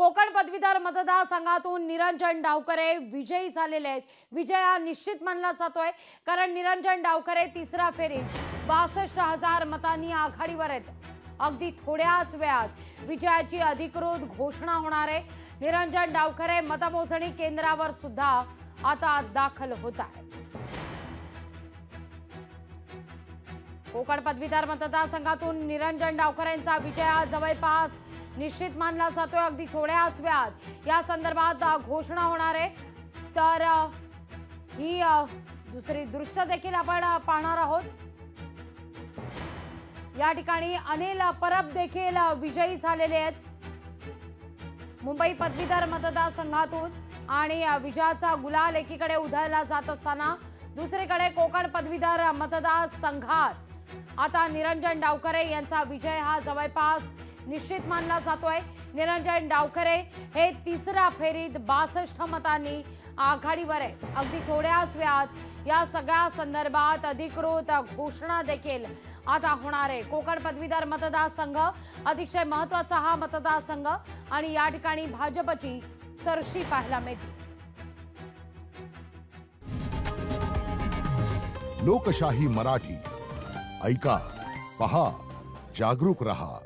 कोकण पदवीधर मतदारसंघातून निरंजन डावखरे विजयी झालेले आहेत। विजय हा निश्चित मानला जातोय, कारण निरंजन डावखरे तिसऱ्या फेरीत 62,000 मतांनी आघाडीवर आहेत। अगदी थोड्याच वेळात विजयाची अधिकृत घोषणा होणार आहे। निरंजन डावखरे मतमोजणी केंद्रावर सुद्धा आता दाखल होत आहेत। कोकण पदवीधर मतदारसंघातून निरंजन डावखरेंचा विजय हा जवळपास निश्चित मानला जातोय। अगदी थोड्याच वेळात या संदर्भात घोषणा होणार आहे। तर ही दुसरी दृश्य देखील आपण पाहणार आहोत। या ठिकाणी अनिल परब देखील विजयी झालेले आहेत मुंबई पदवीधर मतदारसंघातून, आणि विजयाचा गुलाल एकीकडे उधळला जात असताना दुसरीकडे कोकण पदवीधर मतदारसंघात आता निरंजन डावखरे यांचा विजय हा जवळपास निश्चित मानला जातोय। निरंजन डावखरे हे तिसऱ्या फेरीत 62 मतांनी आघाडीवर आहे। अगदी थोड्याच वेळात या सगळ्या संदर्भात अधिकृत घोषणा देखील आता होणार आहे। कोकण पदवीधर मतदारसंघ अतिशय महत्त्वाचा हा मतदारसंघ, आणि या ठिकाणी भाजपची सरशी पाहायला मिळते। लोकशाही मराठी ऐका, पहा, जागरूक रहा।